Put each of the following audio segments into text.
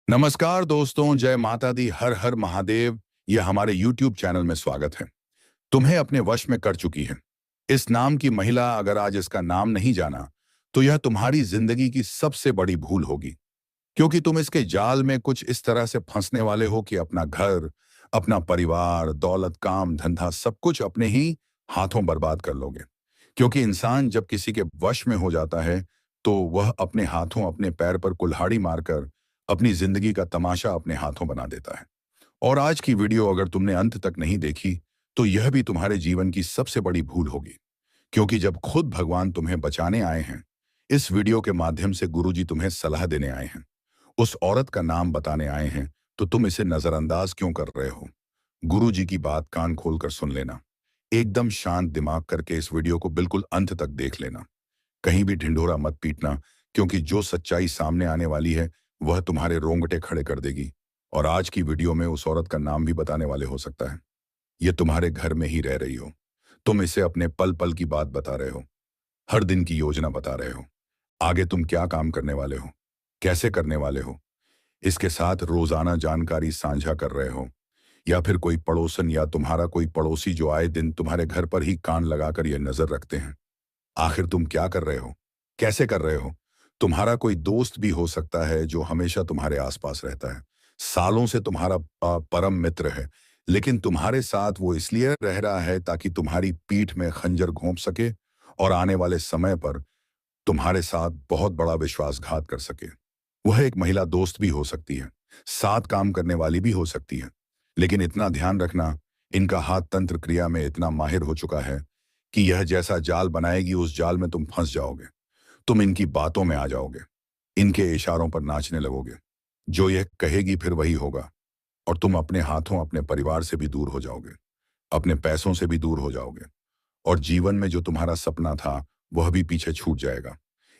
नमस्कार दोस्तों, जय माता दी, हर हर महादेव। ये हमारे YouTube चैनल में स्वागत है। तुम्हें अपने वश में कर चुकी है इस नाम की महिला। अगर आज इसका नाम नहीं जाना तो यह तुम्हारी जिंदगी की सबसे बड़ी भूल होगी, क्योंकि तुम इसके जाल में कुछ इस तरह से फंसने वाले हो कि अपना घर, अपना परिवार, दौलत, काम, धंधा, सब कुछ अपने ही हाथों बर्बाद कर लोगे। क्योंकि इंसान जब किसी के वश में हो जाता है तो वह अपने हाथों, अपने पैर पर कुल्हाड़ी मारकर अपनी जिंदगी का तमाशा अपने हाथों बना देता है। और आज की वीडियो अगर तुमने अंत तक नहीं देखी तो यह भी तुम्हारे जीवन की सबसे बड़ी भूल होगी, क्योंकि जब खुद भगवान तुम्हें बचाने आए हैं, इस वीडियो के माध्यम से गुरुजी तुम्हें सलाह देने आए हैं, उस औरत का नाम बताने आए हैं, तो तुम इसे नजरअंदाज क्यों कर रहे हो? गुरुजी की बात कान खोलकर सुन लेना। एकदम शांत दिमाग करके इस वीडियो को बिल्कुल अंत तक देख लेना। कहीं भी ढिंढोरा मत पीटना, क्योंकि जो सच्चाई सामने आने वाली है वह तुम्हारे रोंगटे खड़े कर देगी। और आज की वीडियो में उस औरत का नाम भी बताने वाले हो सकता है। ये तुम्हारे घर में ही रह रही हो। तुम इसे अपने पल पल की बात बता रहे हो, हर दिन की योजना बता रहे हो, आगे तुम क्या काम करने वाले हो, कैसे करने वाले हो, इसके साथ रोजाना जानकारी साझा कर रहे हो, या फिर कोई पड़ोसन या तुम्हारा कोई पड़ोसी जो आए दिन तुम्हारे घर पर ही कान लगाकर यह नजर रखते हैं। आखिर तुम क्या कर रहे हो, कैसे कर रहे हो? तुम्हारा कोई दोस्त भी हो सकता है जो हमेशा तुम्हारे आसपास रहता है, सालों से तुम्हारा परम मित्र है, लेकिन तुम्हारे साथ वो इसलिए रह रहा है ताकि तुम्हारी पीठ में खंजर घोंप सके और आने वाले समय पर तुम्हारे साथ बहुत बड़ा विश्वासघात कर सके। वह एक महिला दोस्त भी हो सकती है, साथ काम करने वाली भी हो सकती है, लेकिन इतना ध्यान रखना, इनका हाथ तंत्र क्रिया में इतना माहिर हो चुका है कि यह जैसा जाल बनाएगी उस जाल में तुम फंस जाओगे। तुम इनकी बातों में आ जाओगे, इनके इशारों पर नाचने लगोगे। जो यह कहेगी फिर वही होगा, और तुम अपने हाथों, अपने परिवार से भी दूर हो जाओगे, अपने पैसों से भी दूर हो जाओगे, और जीवन में जो तुम्हारा सपना था वह भी पीछे छूट जाएगा।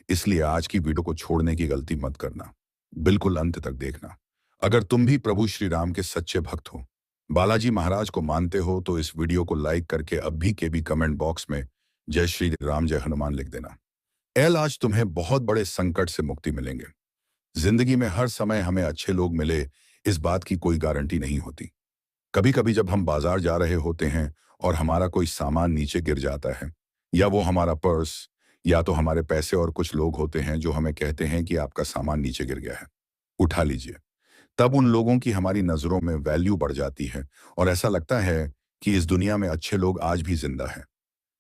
इसलिए आज की वीडियो को छोड़ने की गलती मत करना, बिल्कुल अंत तक देखना। अगर तुम भी प्रभु श्री राम के सच्चे भक्त हो, बालाजी महाराज को मानते हो, तो इस वीडियो को लाइक करके अभी के भी कमेंट बॉक्स में जय श्री राम, जय हनुमान लिख देना। आज तुम्हें बहुत बड़े संकट से मुक्ति मिलेंगे। जिंदगी में हर समय हमें अच्छे लोग मिले, इस बात की कोई गारंटी नहीं होती। कभी कभी जब हम बाजार जा रहे होते हैं और हमारा कोई सामान नीचे गिर जाता है, या वो हमारा पर्स, या तो हमारे पैसे, और कुछ लोग होते हैं जो हमें कहते हैं कि आपका सामान नीचे गिर गया है, उठा लीजिए। तब उन लोगों की हमारी नजरों में वैल्यू बढ़ जाती है और ऐसा लगता है कि इस दुनिया में अच्छे लोग आज भी जिंदा हैं।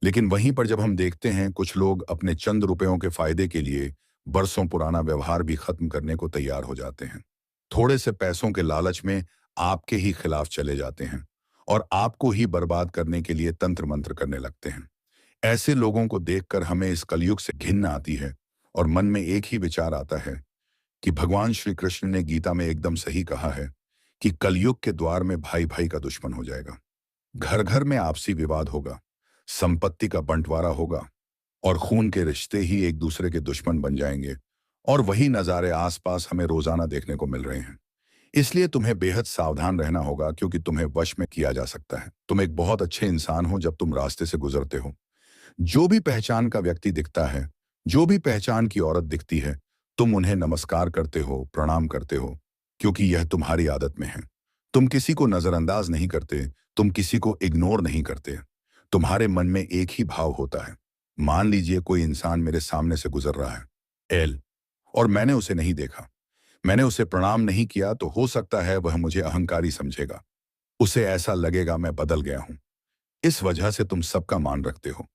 लेकिन वहीं पर जब हम देखते हैं कुछ लोग अपने चंद रुपयों के फायदे के लिए बरसों पुराना व्यवहार भी खत्म करने को तैयार हो जाते हैं, थोड़े से पैसों के लालच में आपके ही खिलाफ चले जाते हैं और आपको ही बर्बाद करने के लिए तंत्र मंत्र करने लगते हैं। ऐसे लोगों को देखकर हमें इस कलयुग से घिन्न आती है और मन में एक ही विचार आता है कि भगवान श्री कृष्ण ने गीता में एकदम सही कहा है कि कलयुग के द्वार में भाई भाई का दुश्मन हो जाएगा, घर घर में आपसी विवाद होगा, संपत्ति का बंटवारा होगा, और खून के रिश्ते ही एक दूसरे के दुश्मन बन जाएंगे। और वही नज़ारे आसपास हमें रोजाना देखने को मिल रहे हैं। इसलिए तुम्हें बेहद सावधान रहना होगा, क्योंकि तुम्हें वश में किया जा सकता है। तुम एक बहुत अच्छे इंसान हो जब तुम रास्ते से गुजरते हो। जो भी पहचान का व्यक्ति दिखता है, जो भी पहचान की औरत दिखती है, तुम उन्हें नमस्कार करते हो, प्रणाम करते हो, क्योंकि यह तुम्हारी आदत में है। तुम किसी को नजरअंदाज नहीं करते, तुम किसी को इग्नोर नहीं करते। तुम्हारे मन में एक ही भाव होता है। मान लीजिए कोई इंसान मेरे सामने से गुजर रहा है, एल, और मैंने उसे नहीं देखा, मैंने उसे प्रणाम नहीं किया, तो हो सकता है वह मुझे अहंकारी समझेगा। उसे ऐसा लगेगा मैं बदल गया हूं। इस वजह से तुम सबका मान रखते हो,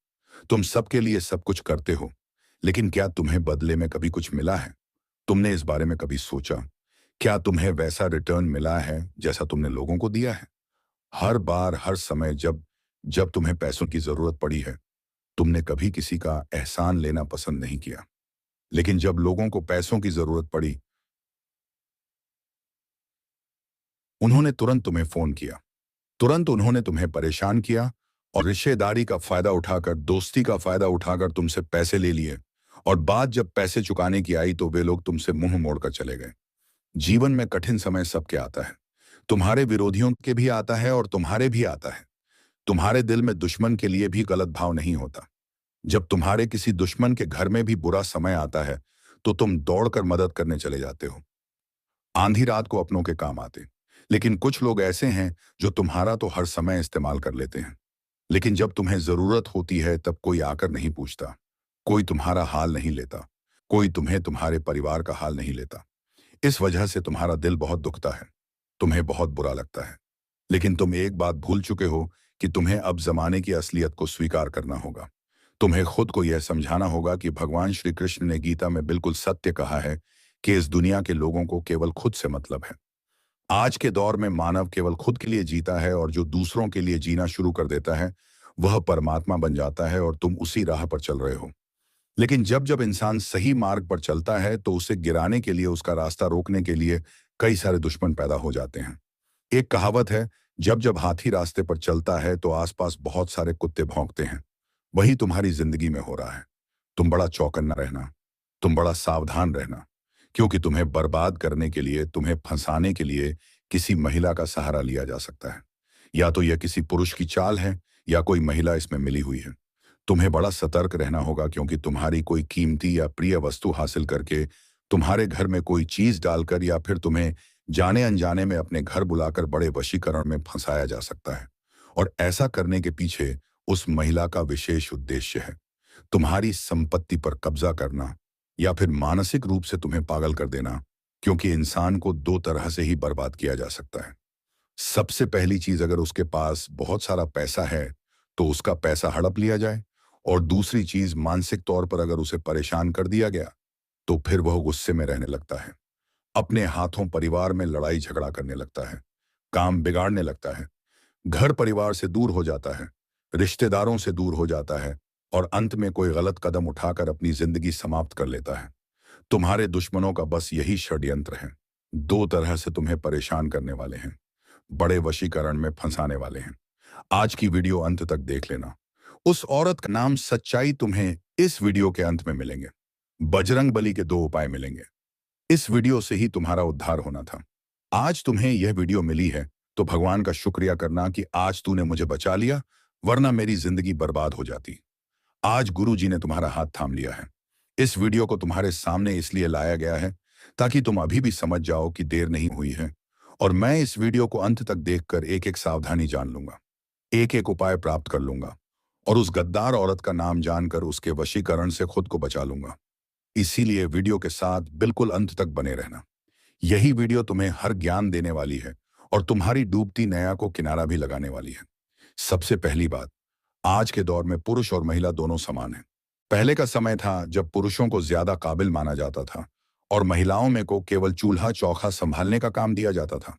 तुम सबके लिए सब कुछ करते हो। लेकिन क्या तुम्हें बदले में कभी कुछ मिला है? तुमने इस बारे में कभी सोचा? क्या तुम्हें वैसा रिटर्न मिला है जैसा तुमने लोगों को दिया है? हर बार, हर समय जब जब तुम्हें पैसों की जरूरत पड़ी है, तुमने कभी किसी का एहसान लेना पसंद नहीं किया। लेकिन जब लोगों को पैसों की जरूरत पड़ी, उन्होंने तुरंत तुम्हें फोन किया, तुरंत उन्होंने तुम्हें परेशान किया, और रिश्तेदारी का फायदा उठाकर, दोस्ती का फायदा उठाकर तुमसे पैसे ले लिए। और बात जब पैसे चुकाने की आई तो वे लोग तुमसे मुंह मोड़कर चले गए। जीवन में कठिन समय सबके आता है, तुम्हारे विरोधियों के भी आता है और तुम्हारे भी आता है। तुम्हारे दिल में दुश्मन के लिए भी गलत भाव नहीं होता। जब तुम्हारे किसी दुश्मन के घर में भी बुरा समय आता है तो तुम दौड़कर मदद करने चले जाते हो। आंधी रात को अपनों के काम आते। लेकिन कुछ लोग ऐसे हैं जो तुम्हारा तो हर समय इस्तेमाल कर लेते हैं, लेकिन जब तुम्हें जरूरत होती है तब कोई आकर नहीं पूछता, कोई तुम्हारा हाल नहीं लेता, कोई तुम्हें तुम्हारे परिवार का हाल नहीं लेता। इस वजह से तुम्हारा दिल बहुत दुखता है, तुम्हें बहुत बुरा लगता है। लेकिन तुम एक बात भूल चुके हो कि तुम्हें अब जमाने की असलियत को स्वीकार करना होगा। तुम्हें खुद को यह समझाना होगा कि भगवान श्री कृष्ण ने गीता में बिल्कुल सत्य कहा है कि इस दुनिया के लोगों को केवल खुद से मतलब है। आज के दौर में मानव केवल खुद के लिए जीता है, और जो दूसरों के लिए जीना शुरू कर देता है वह परमात्मा बन जाता है, और तुम उसी राह पर चल रहे हो। लेकिन जब जब इंसान सही मार्ग पर चलता है तो उसे गिराने के लिए, उसका रास्ता रोकने के लिए कई सारे दुश्मन पैदा हो जाते हैं। एक कहावत है, जब जब हाथी रास्ते पर चलता है तो आसपास बहुत सारे कुत्ते भौंकते हैं। वही तुम्हारी जिंदगी में हो रहा है। तुम बड़ा चौकन्ना रहना, तुम बड़ा सावधान रहना, क्योंकि तुम्हें बर्बाद करने के लिए, तुम्हें फंसाने के लिए किसी महिला का सहारा लिया जा सकता है। या तो यह किसी पुरुष की चाल है, या कोई महिला इसमें मिली हुई है। तुम्हें बड़ा सतर्क रहना होगा, क्योंकि तुम्हारी कोई कीमती या प्रिय वस्तु हासिल करके, तुम्हारे घर में कोई चीज डालकर, या फिर तुम्हें जाने अनजाने में अपने घर बुलाकर बड़े वशीकरण में फंसाया जा सकता है। और ऐसा करने के पीछे उस महिला का विशेष उद्देश्य है, तुम्हारी संपत्ति पर कब्जा करना, या फिर मानसिक रूप से तुम्हें पागल कर देना। क्योंकि इंसान को दो तरह से ही बर्बाद किया जा सकता है। सबसे पहली चीज, अगर उसके पास बहुत सारा पैसा है तो उसका पैसा हड़प लिया जाए, और दूसरी चीज, मानसिक तौर पर अगर उसे परेशान कर दिया गया तो फिर वह गुस्से में रहने लगता है, अपने हाथों परिवार में लड़ाई झगड़ा करने लगता है, काम बिगाड़ने लगता है, घर परिवार से दूर हो जाता है, रिश्तेदारों से दूर हो जाता है, और अंत में कोई गलत कदम उठाकर अपनी जिंदगी समाप्त कर लेता है। तुम्हारे दुश्मनों का बस यही षड्यंत्र है। दो तरह से तुम्हें परेशान करने वाले हैं, बड़े वशीकरण में फंसाने वाले हैं। आज की वीडियो अंत तक देख लेना। उस औरत का नाम सच्चाई तुम्हें इस वीडियो के अंत में मिलेंगे। बजरंग बली के दो उपाय मिलेंगे। इस वीडियो से ही तुम्हारा उद्धार होना था। आज तुम्हें यह वीडियो मिली है तो भगवान का शुक्रिया करना कि आज तूने मुझे बचा लिया, वरना मेरी जिंदगी बर्बाद हो जाती। आज गुरु जी ने तुम्हारा हाथ थाम लिया है। इस वीडियो को तुम्हारे सामने इसलिए लाया गया है ताकि तुम अभी भी समझ जाओ कि देर नहीं हुई है। और मैं इस वीडियो को अंत तक देखकर एक एक सावधानी जान लूंगा, एक एक उपाय प्राप्त कर लूंगा, और उस गद्दार औरत का नाम जानकर उसके वशीकरण से खुद को बचा लूंगा। इसीलिए वीडियो के साथ बिल्कुल अंत तक बने रहना। यही वीडियो तुम्हें हर ज्ञान देने वाली है, और तुम्हारी डूबती नैया को किनारा भी लगाने वाली है। सबसे पहली बात, आज के दौर में पुरुष और महिला दोनों समान हैं। पहले का समय था जब पुरुषों को ज्यादा काबिल माना जाता था, और महिलाओं में को केवल चूल्हा चौका संभालने का काम दिया जाता था।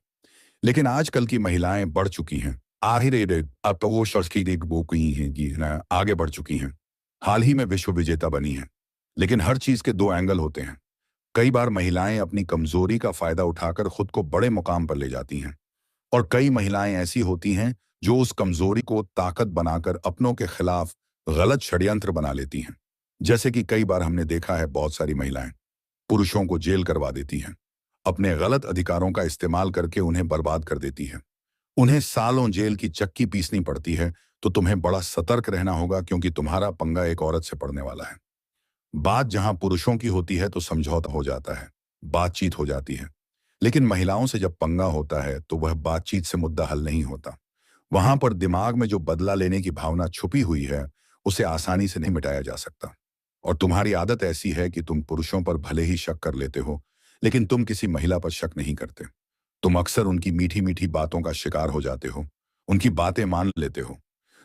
लेकिन आजकल की महिलाएं बढ़ चुकी हैं। आहिर अब तो वो शख्स की एक वो की हैं कि ना, आगे बढ़ चुकी हैं। हाल ही में विश्व विजेता बनी हैं। लेकिन हर चीज के दो एंगल होते हैं। कई बार महिलाएं अपनी कमजोरी का फायदा उठाकर खुद को बड़े मुकाम पर ले जाती हैं, और कई महिलाएं ऐसी होती हैं जो उस कमजोरी को ताकत बनाकर अपनों के खिलाफ गलत षड्यंत्र बना लेती हैं। जैसे कि कई बार हमने देखा है, बहुत सारी महिलाएं पुरुषों को जेल करवा देती हैं, अपने गलत अधिकारों का इस्तेमाल करके उन्हें बर्बाद कर देती हैं। उन्हें सालों जेल की चक्की पीसनी पड़ती है। तो तुम्हें बड़ा सतर्क रहना होगा, क्योंकि तुम्हारा पंगा एक औरत से पड़ने वाला है। बात जहां पुरुषों की होती है तो समझौता हो जाता है, बातचीत हो जाती है। लेकिन महिलाओं से जब पंगा होता है तो वह बातचीत से मुद्दा हल नहीं होता। वहां पर दिमाग में जो बदला लेने की भावना छुपी हुई है, उसे आसानी से नहीं मिटाया जा सकता। और तुम्हारी आदत ऐसी है कि तुम पुरुषों पर भले ही शक कर लेते हो, लेकिन तुम किसी महिला पर शक नहीं करते। तुम अक्सर उनकी मीठी मीठी बातों का शिकार हो जाते हो, उनकी बातें मान लेते हो।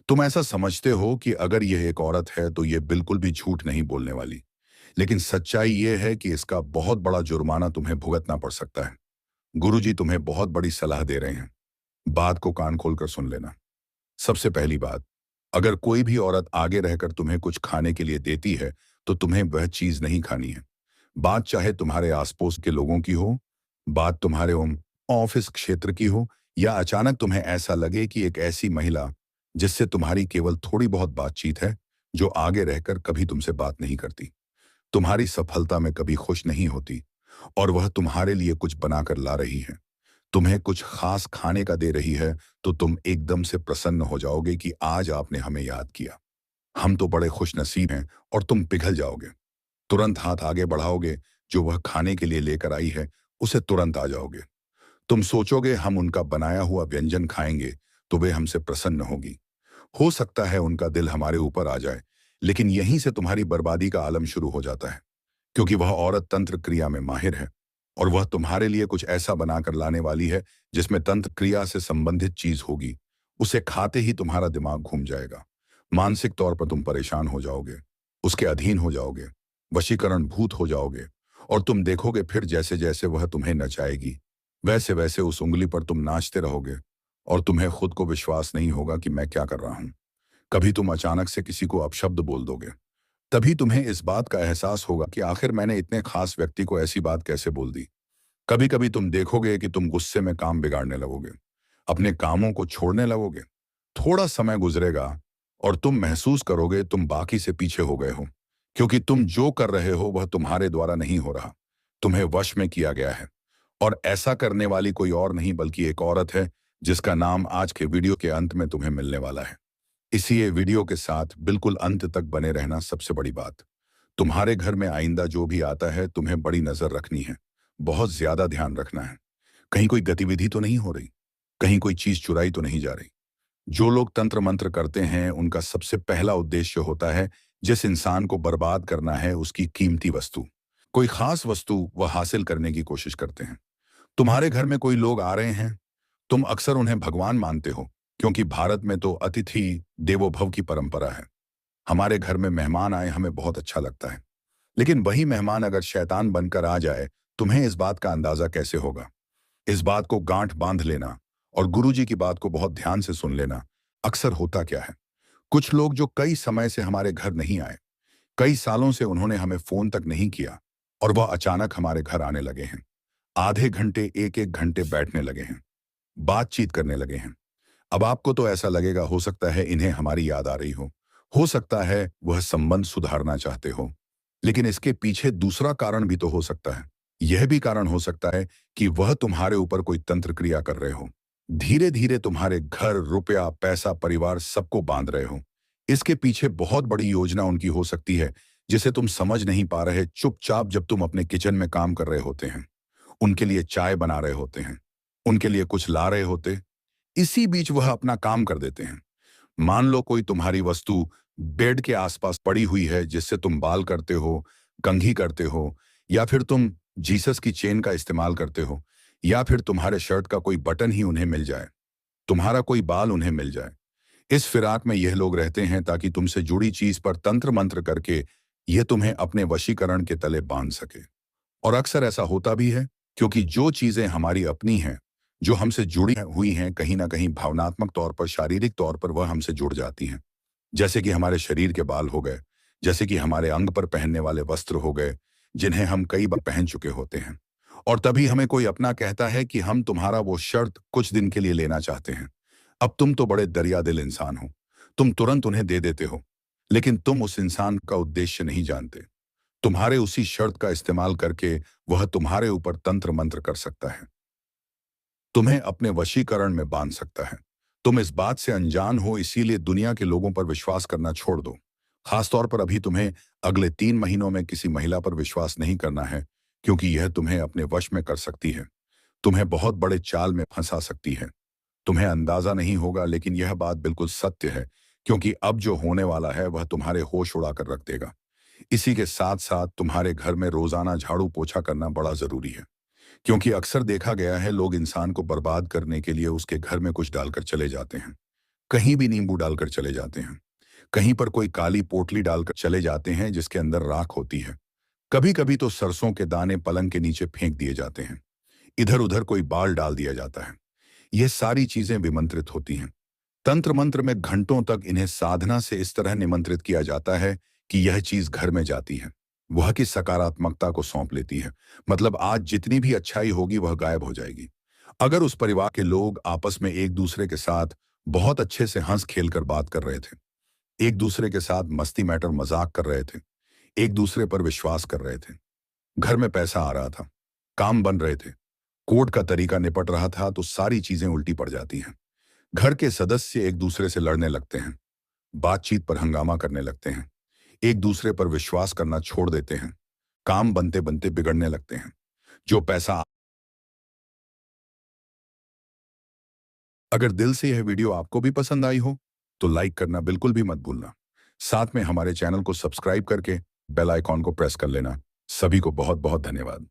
तुम ऐसा समझते हो कि अगर यह एक औरत है तो यह बिल्कुल भी झूठ नहीं बोलने वाली। लेकिन सच्चाई यह है कि इसका बहुत बड़ा जुर्माना तुम्हें भुगतना पड़ सकता है। गुरुजी तुम्हें बहुत बड़ी सलाह दे रहे हैं। बात को कान खोलकर सुन लेना। सबसे पहली बात, अगर कोई भी औरत आगे रहकर तुम्हें कुछ खाने के लिए देती है तो तुम्हें वह चीज नहीं खानी है। बात चाहे तुम्हारे आसपास के लोगों की हो, बात तुम्हारे ऑफिस क्षेत्र की हो, या अचानक तुम्हें ऐसा लगे कि एक ऐसी महिला जिससे तुम्हारी केवल थोड़ी बहुत बातचीत है, जो आगे रहकर कभी तुमसे बात नहीं करती, तुम्हारी सफलता में कभी खुश नहीं होती, और वह तुम्हारे लिए कुछ बनाकर ला रही है, तुम्हें कुछ खास खाने का दे रही है, तो तुम एकदम से प्रसन्न हो जाओगे कि आज आपने हमें याद किया, हम तो बड़े खुश नसीब हैं। और तुम पिघल जाओगे, तुरंत हाथ आगे बढ़ाओगे, जो वह खाने के लिए लेकर आई है उसे तुरंत आ जाओगे। तुम सोचोगे हम उनका बनाया हुआ व्यंजन खाएंगे तो वे हमसे प्रसन्न होगी। हो सकता है उनका दिल हमारे ऊपर आ जाए, लेकिन यहीं से तुम्हारी बर्बादी का आलम शुरू हो जाता है, क्योंकि वह औरत तंत्र क्रिया में माहिर है और वह तुम्हारे लिए कुछ ऐसा बनाकर लाने वाली है जिसमें तंत्र क्रिया से संबंधित चीज होगी। उसे खाते ही तुम्हारा दिमाग घूम जाएगा, मानसिक तौर पर तुम परेशान हो जाओगे, उसके अधीन हो जाओगे, वशीकरण भूत हो जाओगे, और तुम देखोगे फिर जैसे जैसे वह तुम्हें नचाएगी वैसे वैसे उस उंगली पर तुम नाचते रहोगे और तुम्हें खुद को विश्वास नहीं होगा कि मैं क्या कर रहा हूं। कभी तुम अचानक से किसी को अपशब्द बोल दोगे। तभी तुम्हें इस बात का एहसास होगा कि आखिर मैंने इतने खास व्यक्ति को ऐसी बात कैसे बोल दी। कभी कभी तुम देखोगे कि तुम गुस्से में काम बिगाड़ने लगोगे, अपने कामों को छोड़ने लगोगे। थोड़ा समय गुजरेगा और तुम महसूस करोगे तुम बाकी से पीछे हो गए हो, क्योंकि तुम जो कर रहे हो वह तुम्हारे द्वारा नहीं हो रहा, तुम्हें वश में किया गया है। और ऐसा करने वाली कोई और नहीं बल्कि एक औरत है, जिसका नाम आज के वीडियो के अंत में तुम्हें मिलने वाला है। इसी ये वीडियो के साथ बिल्कुल अंत तक बने रहना सबसे बड़ी बात। तुम्हारे घर में आइंदा जो भी आता है तुम्हें बड़ी नजर रखनी है, बहुत ज्यादा ध्यान रखना है। कहीं कोई गतिविधि तो नहीं हो रही, कहीं कोई चीज चुराई तो नहीं जा रही। जो लोग तंत्र मंत्र करते हैं उनका सबसे पहला उद्देश्य होता है जिस इंसान को बर्बाद करना है उसकी कीमती वस्तु, कोई खास वस्तु वह हासिल करने की कोशिश करते हैं। तुम्हारे घर में कोई लोग आ रहे हैं, तुम अक्सर उन्हें भगवान मानते हो, क्योंकि भारत में तो अतिथि देवो भव की परंपरा है। हमारे घर में मेहमान आए हमें बहुत अच्छा लगता है, लेकिन वही मेहमान अगर शैतान बनकर आ जाए, तुम्हें इस बात का अंदाजा कैसे होगा। इस बात को गांठ बांध लेना और गुरुजी की बात को बहुत ध्यान से सुन लेना। अक्सर होता क्या है, कुछ लोग जो कई समय से हमारे घर नहीं आए, कई सालों से उन्होंने हमें फोन तक नहीं किया, और वह अचानक हमारे घर आने लगे हैं। आधे घंटे एक एक घंटे बैठने लगे हैं, बातचीत करने लगे हैं। अब आपको तो ऐसा लगेगा हो सकता है इन्हें हमारी याद आ रही हो सकता है वह संबंध सुधारना चाहते हो, लेकिन इसके पीछे दूसरा कारण भी तो हो सकता है। यह भी कारण हो सकता है कि वह तुम्हारे ऊपर कोई तंत्र क्रिया कर रहे हो, धीरे धीरे तुम्हारे घर, रुपया, पैसा, परिवार सबको बांध रहे हो। इसके पीछे बहुत बड़ी योजना उनकी हो सकती है जिसे तुम समझ नहीं पा रहे। चुपचाप जब तुम अपने किचन में काम कर रहे होते हैं, उनके लिए चाय बना रहे होते हैं, उनके लिए कुछ ला रहे होते, इसी बीच वह अपना काम कर देते हैं। मान लो कोई तुम्हारी वस्तु बेड के आसपास पड़ी हुई है जिससे तुम बाल करते हो, कंघी करते हो, या फिर तुम जीसस की चेन का इस्तेमाल करते हो, या फिर तुम्हारे शर्ट का कोई बटन ही उन्हें मिल जाए, तुम्हारा कोई बाल उन्हें मिल जाए। इस फिराक में यह लोग रहते हैं ताकि तुमसे जुड़ी चीज पर तंत्र मंत्र करके यह तुम्हें अपने वशीकरण के तले बांध सके। और अक्सर ऐसा होता भी है, क्योंकि जो चीजें हमारी अपनी हैं, जो हमसे जुड़ी हुई हैं, कहीं ना कहीं भावनात्मक तौर पर, शारीरिक तौर पर वह हमसे जुड़ जाती हैं। जैसे कि हमारे शरीर के बाल हो गए, जैसे कि हमारे अंग पर पहनने वाले वस्त्र हो गए, जिन्हें हम कई बार पहन चुके होते हैं। और तभी हमें कोई अपना कहता है कि हम तुम्हारा वो शर्ट कुछ दिन के लिए लेना चाहते हैं। अब तुम तो बड़े दरियादिल इंसान हो, तुम तुरंत उन्हें दे देते हो, लेकिन तुम उस इंसान का उद्देश्य नहीं जानते। तुम्हारे उसी शर्त का इस्तेमाल करके वह तुम्हारे ऊपर तंत्र मंत्र कर सकता है, तुम्हें अपने वशीकरण में बांध सकता है। तुम इस बात से अनजान हो, इसीलिए दुनिया के लोगों पर विश्वास करना छोड़ दो। खासतौर पर अभी तुम्हें अगले 3 महीनों में किसी महिला पर विश्वास नहीं करना है, क्योंकि यह तुम्हें अपने वश में कर सकती है, तुम्हें बहुत बड़े चाल में फंसा सकती है। तुम्हें अंदाजा नहीं होगा, लेकिन यह बात बिल्कुल सत्य है, क्योंकि अब जो होने वाला है वह तुम्हारे होश उड़ाकर रख देगा। इसी के साथ साथ तुम्हारे घर में रोजाना झाड़ू पोछा करना बड़ा जरूरी है, क्योंकि अक्सर देखा गया है लोग इंसान को बर्बाद करने के लिए उसके घर में कुछ डालकर चले जाते हैं। कहीं भी नींबू डालकर चले जाते हैं, कहीं पर कोई काली पोटली डालकर चले जाते हैं जिसके अंदर राख होती है। कभी कभी तो सरसों के दाने पलंग के नीचे फेंक दिए जाते हैं, इधर उधर कोई बाल डाल दिया जाता है। यह सारी चीजें विमंत्रित होती हैं। तंत्र मंत्र में घंटों तक इन्हें साधना से इस तरह निमंत्रित किया जाता है कि यह चीज घर में जाती है, वह की सकारात्मकता को सौंप लेती है। मतलब आज जितनी भी अच्छाई होगी वह गायब हो जाएगी। अगर उस परिवार के लोग आपस में एक दूसरे के साथ बहुत अच्छे से हंस खेल कर बात कर रहे थे, एक दूसरे के साथ मस्ती मैटर मजाक कर रहे थे, एक दूसरे पर विश्वास कर रहे थे, घर में पैसा आ रहा था, काम बन रहे थे, कोर्ट का तरीका निपट रहा था, तो सारी चीजें उल्टी पड़ जाती हैं। घर के सदस्य एक दूसरे से लड़ने लगते हैं, बातचीत पर हंगामा करने लगते हैं, एक दूसरे पर विश्वास करना छोड़ देते हैं, काम बनते बनते बिगड़ने लगते हैं। जो पैसा अगर दिल से यह वीडियो आपको भी पसंद आई हो तो लाइक करना बिल्कुल भी मत भूलना। साथ में हमारे चैनल को सब्सक्राइब करके बेल आइकॉन को प्रेस कर लेना। सभी को बहुत बहुत धन्यवाद।